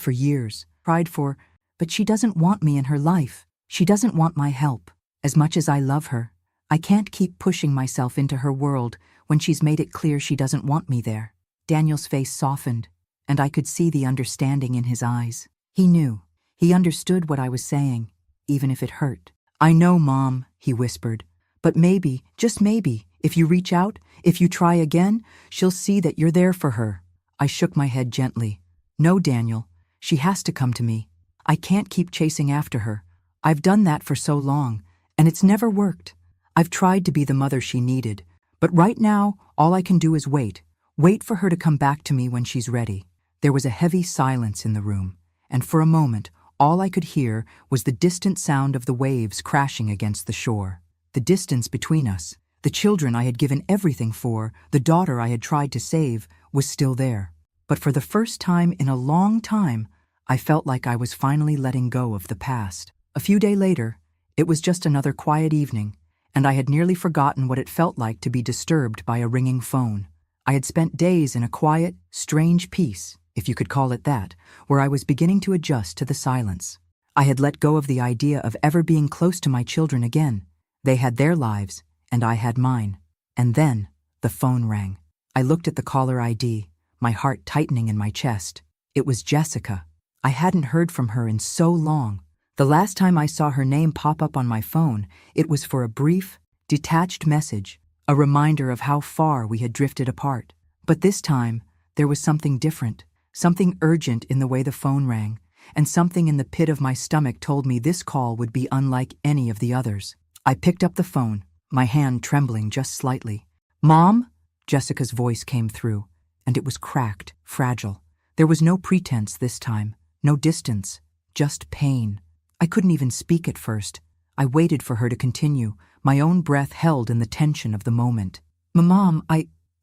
for years, but she doesn't want me in her life. She doesn't want my help. As much as I love her, I can't keep pushing myself into her world when she's made it clear she doesn't want me there." Daniel's face softened, and I could see the understanding in his eyes. He knew. He understood what I was saying, even if it hurt. "I know, Mom," he whispered, "but maybe, just maybe, if you reach out, if you try again, she'll see that you're there for her." I shook my head gently. "No, Daniel, she has to come to me. I can't keep chasing after her. I've done that for so long, and it's never worked. I've tried to be the mother she needed, but right now, all I can do is wait Wait for her to come back to me when she's ready." There was a heavy silence in the room, and for a moment, all I could hear was the distant sound of the waves crashing against the shore. The distance between us, the children I had given everything for, the daughter I had tried to save, was still there. But for the first time in a long time, I felt like I was finally letting go of the past. A few days later, it was just another quiet evening, and I had nearly forgotten what it felt like to be disturbed by a ringing phone. I had spent days in a quiet, strange peace, if you could call it that, where I was beginning to adjust to the silence. I had let go of the idea of ever being close to my children again. They had their lives, and I had mine. And then, the phone rang. I looked at the caller ID, my heart tightening in my chest. It was Jessica. I hadn't heard from her in so long. The last time I saw her name pop up on my phone, it was for a brief, detached message, a reminder of how far we had drifted apart. But this time, there was something different, something urgent in the way the phone rang, and something in the pit of my stomach told me this call would be unlike any of the others. I picked up the phone, my hand trembling just slightly. "Mom?" Jessica's voice came through, and it was cracked, fragile. There was no pretense this time, no distance, just pain. I couldn't even speak at first. I waited for her to continue, my own breath held in the tension of the moment. "Mom,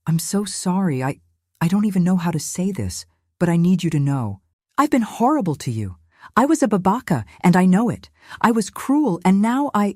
I'm so sorry. I don't even know how to say this, but I need you to know. I've been horrible to you. I was a babaka, and I know it. I was cruel, and now I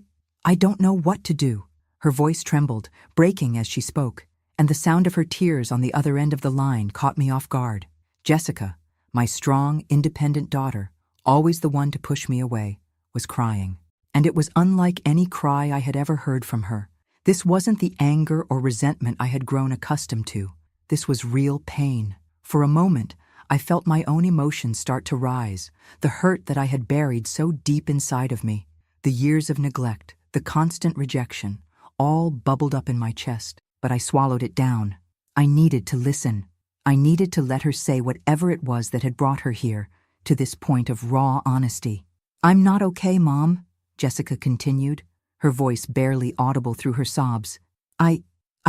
don't know what to do." Her voice trembled, breaking as she spoke, and the sound of her tears on the other end of the line caught me off guard. Jessica, my strong, independent daughter, always the one to push me away, was crying. And it was unlike any cry I had ever heard from her. This wasn't the anger or resentment I had grown accustomed to. This was real pain. For a moment, I felt my own emotions start to rise, the hurt that I had buried so deep inside of me. The years of neglect, the constant rejection, all bubbled up in my chest, but I swallowed it down. I needed to listen. I needed to let her say whatever it was that had brought her here, to this point of raw honesty. "I'm not okay, Mom," Jessica continued, her voice barely audible through her sobs. I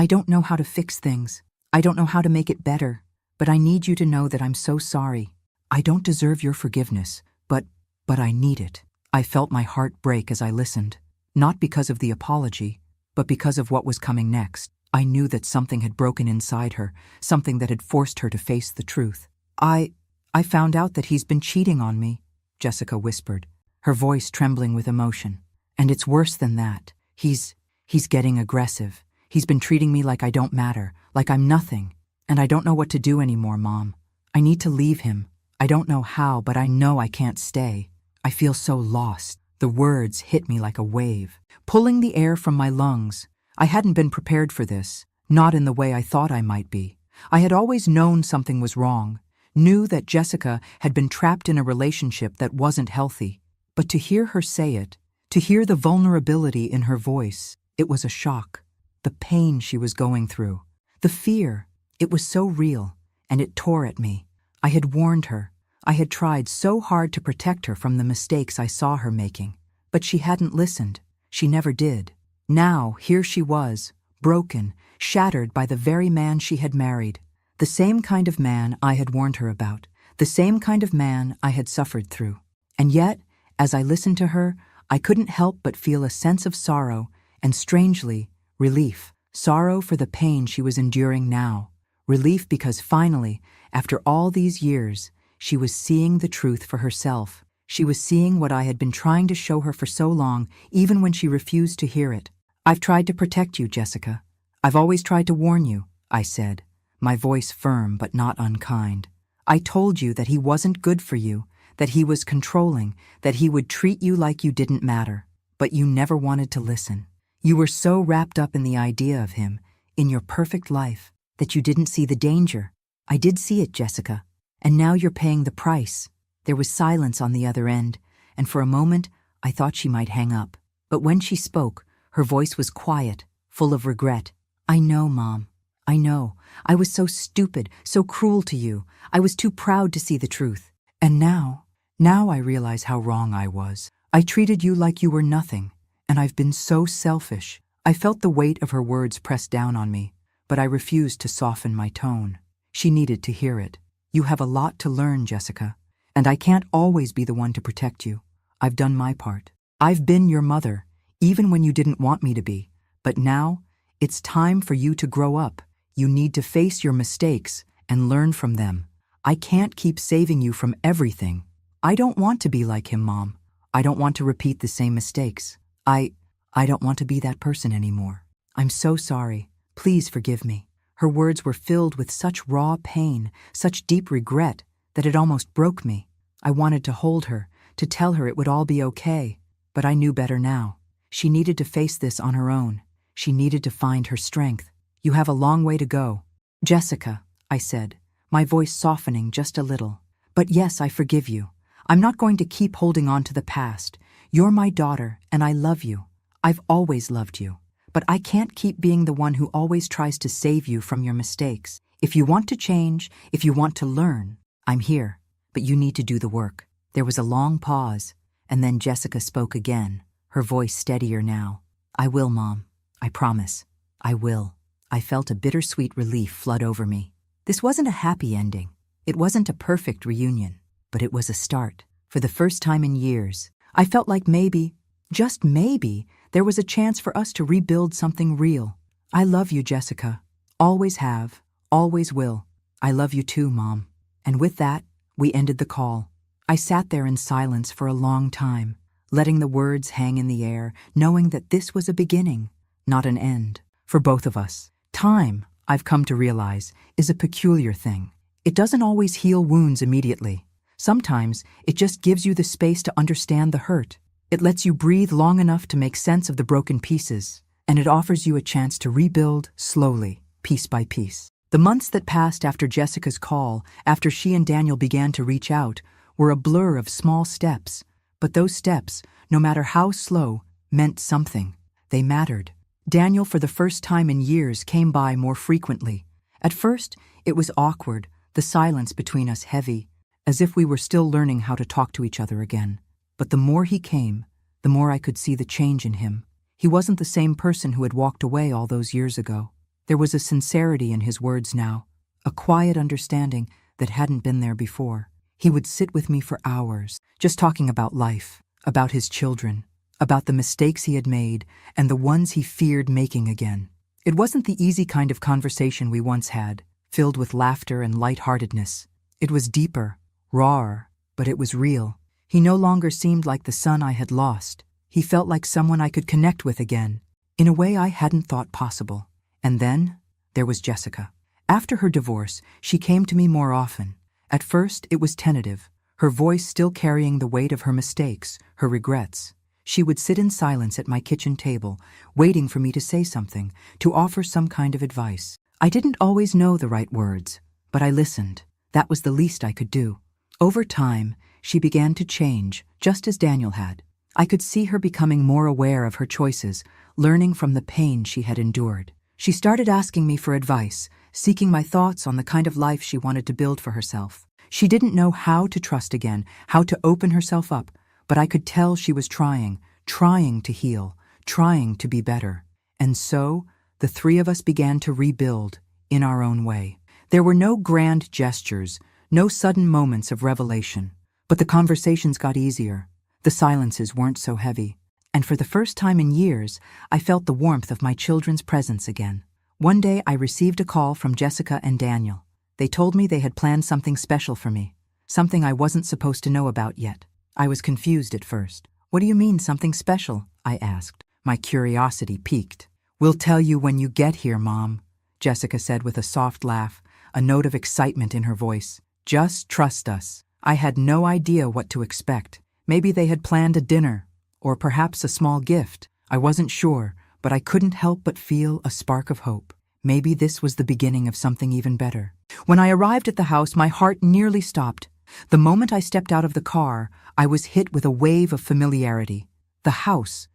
don't know how to fix things. I don't know how to make it better, but I need you to know that I'm so sorry. I don't deserve your forgiveness, but I need it." I felt my heart break as I listened, not because of the apology, but because of what was coming next. I knew that something had broken inside her, something that had forced her to face the truth. I found out that he's been cheating on me," Jessica whispered, her voice trembling with emotion. "And it's worse than that. He's getting aggressive. He's been treating me like I don't matter, like I'm nothing. And I don't know what to do anymore, Mom. I need to leave him. I don't know how, but I know I can't stay. I feel so lost." The words hit me like a wave, pulling the air from my lungs. I hadn't been prepared for this, not in the way I thought I might be. I had always known something was wrong, knew that Jessica had been trapped in a relationship that wasn't healthy. But to hear her say it, to hear the vulnerability in her voice, it was a shock. The pain she was going through, the fear, it was so real, and it tore at me. I had warned her. I had tried so hard to protect her from the mistakes I saw her making. But she hadn't listened. She never did. Now, here she was, broken, shattered by the very man she had married. The same kind of man I had warned her about, the same kind of man I had suffered through. And yet, as I listened to her, I couldn't help but feel a sense of sorrow and, strangely, relief. Sorrow for the pain she was enduring now. Relief because finally, after all these years, she was seeing the truth for herself. She was seeing what I had been trying to show her for so long, even when she refused to hear it. "I've tried to protect you, Jessica. I've always tried to warn you," I said, my voice firm but not unkind. "I told you that he wasn't good for you, that he was controlling, that he would treat you like you didn't matter. But you never wanted to listen. You were so wrapped up in the idea of him, in your perfect life, that you didn't see the danger. I did see it, Jessica, and now you're paying the price." There was silence on the other end, and for a moment I thought she might hang up. But when she spoke, her voice was quiet, full of regret. "I know, Mom. I know. I was so stupid, so cruel to you. I was too proud to see the truth. And now I realize how wrong I was. I treated you like you were nothing, and I've been so selfish." I felt the weight of her words press down on me. but I refused to soften my tone. She needed to hear it. You have a lot to learn, Jessica, and I can't always be the one to protect you. I've done my part. I've been your mother, even when you didn't want me to be. But now, it's time for you to grow up. You need to face your mistakes and learn from them. I can't keep saving you from everything. I don't want to be like him, Mom. I don't want to repeat the same mistakes. I don't want to be that person anymore. I'm so sorry. Please forgive me. Her words were filled with such raw pain, such deep regret, that it almost broke me. I wanted to hold her, to tell her it would all be okay, but I knew better now. She needed to face this on her own. She needed to find her strength. You have a long way to go. Jessica, I said, my voice softening just a little. But yes, I forgive you. I'm not going to keep holding on to the past. You're my daughter, and I love you. I've always loved you. But I can't keep being the one who always tries to save you from your mistakes. If you want to change, if you want to learn, I'm here. But you need to do the work. There was a long pause, and then Jessica spoke again, her voice steadier now. I will, Mom. I promise. I will. I felt a bittersweet relief flood over me. This wasn't a happy ending. It wasn't a perfect reunion, but it was a start. For the first time in years, I felt like maybe, just maybe, there was a chance for us to rebuild something real. I love you, Jessica. Always have, always will. I love you too, Mom. And with that, we ended the call. I sat there in silence for a long time, letting the words hang in the air, knowing that this was a beginning, not an end, for both of us. Time, I've come to realize, is a peculiar thing. It doesn't always heal wounds immediately. Sometimes it just gives you the space to understand the hurt. It lets you breathe long enough to make sense of the broken pieces, and it offers you a chance to rebuild slowly, piece by piece. The months that passed after Jessica's call, after she and Daniel began to reach out, were a blur of small steps. But those steps, no matter how slow, meant something. They mattered. Daniel, for the first time in years, came by more frequently. At first, it was awkward, the silence between us heavy, as if we were still learning how to talk to each other again. But the more he came, the more I could see the change in him. He wasn't the same person who had walked away all those years ago. There was a sincerity in his words now, a quiet understanding that hadn't been there before. He would sit with me for hours, just talking about life, about his children, about the mistakes he had made and the ones he feared making again. It wasn't the easy kind of conversation we once had, filled with laughter and lightheartedness. It was deeper, rawer, but it was real. He no longer seemed like the son I had lost. He felt like someone I could connect with again, in a way I hadn't thought possible. And then, there was Jessica. After her divorce, she came to me more often. At first, it was tentative, her voice still carrying the weight of her mistakes, her regrets. She would sit in silence at my kitchen table, waiting for me to say something, to offer some kind of advice. I didn't always know the right words, but I listened. That was the least I could do. Over time, she began to change, just as Daniel had. I could see her becoming more aware of her choices, learning from the pain she had endured. She started asking me for advice, seeking my thoughts on the kind of life she wanted to build for herself. She didn't know how to trust again, how to open herself up, but I could tell she was trying to heal, trying to be better. And so, the three of us began to rebuild, in our own way. There were no grand gestures, no sudden moments of revelation. But the conversations got easier. The silences weren't so heavy. And for the first time in years, I felt the warmth of my children's presence again. One day, I received a call from Jessica and Daniel. They told me they had planned something special for me, something I wasn't supposed to know about yet. I was confused at first. What do you mean, something special? I asked. My curiosity piqued. We'll tell you when you get here, Mom, Jessica said with a soft laugh, a note of excitement in her voice. Just trust us. I had no idea what to expect. Maybe they had planned a dinner, or perhaps a small gift. I wasn't sure, but I couldn't help but feel a spark of hope. Maybe this was the beginning of something even better. When I arrived at the house, my heart nearly stopped. The moment I stepped out of the car, I was hit with a wave of familiarity. The house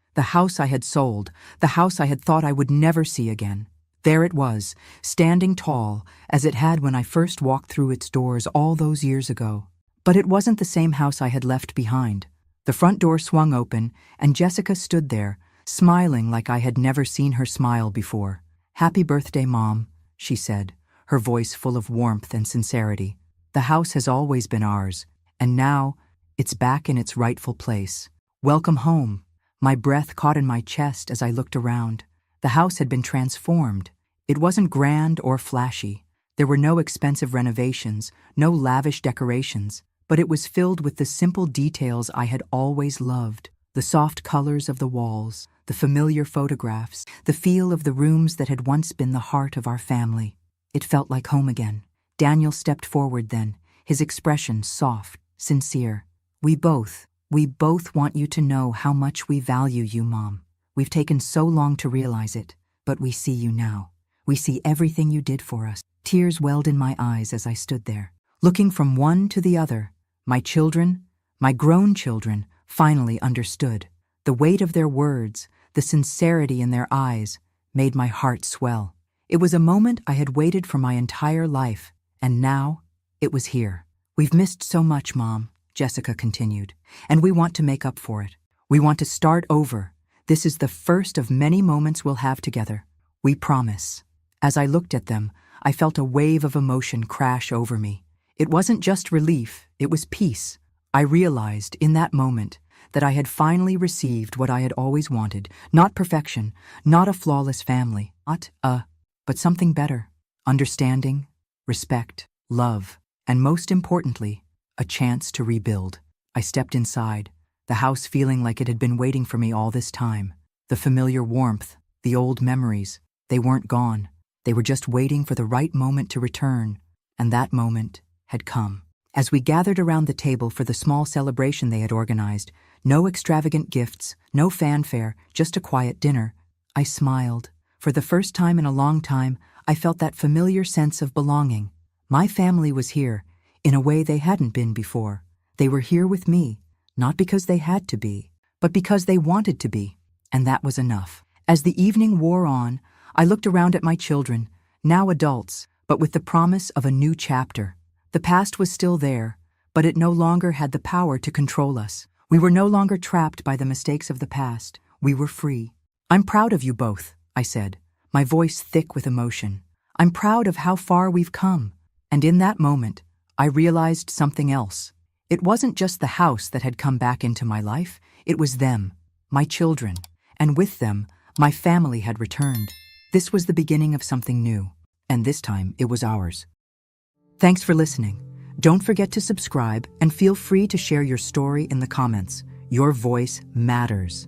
I had sold, the house I had thought I would never see again. There it was, standing tall, as it had when I first walked through its doors all those years ago. But it wasn't the same house I had left behind. The front door swung open, and Jessica stood there, smiling like I had never seen her smile before. Happy birthday, Mom, she said, her voice full of warmth and sincerity. "The house has always been ours, and now it's back in its rightful place. Welcome home." My breath caught in my chest as I looked around. The house had been transformed. It wasn't grand or flashy. There were no expensive renovations, no lavish decorations, but it was filled with the simple details I had always loved. The soft colors of the walls, the familiar photographs, the feel of the rooms that had once been the heart of our family. It felt like home again. Daniel stepped forward then, his expression soft, sincere. We both want you to know how much we value you, Mom. We've taken so long to realize it, but we see you now. We see everything you did for us." Tears welled in my eyes as I stood there, looking from one to the other. My children, my grown children, finally understood. The weight of their words, the sincerity in their eyes, made my heart swell. It was a moment I had waited for my entire life, and now it was here. "We've missed so much, Mom," Jessica continued, "and we want to make up for it. We want to start over. This is the first of many moments we'll have together. We promise." As I looked at them, I felt a wave of emotion crash over me. It wasn't just relief, it was peace. I realized in that moment that I had finally received what I had always wanted, not perfection, not a flawless family, but something better. Understanding, respect, love, and most importantly, a chance to rebuild. I stepped inside, the house feeling like it had been waiting for me all this time. The familiar warmth, the old memories, they weren't gone. They were just waiting for the right moment to return, and that moment had come. As we gathered around the table for the small celebration they had organized, no extravagant gifts, no fanfare, just a quiet dinner, I smiled. For the first time in a long time, I felt that familiar sense of belonging. My family was here, in a way they hadn't been before. They were here with me, not because they had to be, but because they wanted to be, and that was enough. As the evening wore on, I looked around at my children, now adults, but with the promise of a new chapter. The past was still there, but it no longer had the power to control us. We were no longer trapped by the mistakes of the past. We were free. "I'm proud of you both," I said, my voice thick with emotion. "I'm proud of how far we've come." And in that moment, I realized something else. It wasn't just the house that had come back into my life, it was them, my children, and with them, my family had returned. This was the beginning of something new, and this time it was ours. Thanks for listening. Don't forget to subscribe and feel free to share your story in the comments. Your voice matters.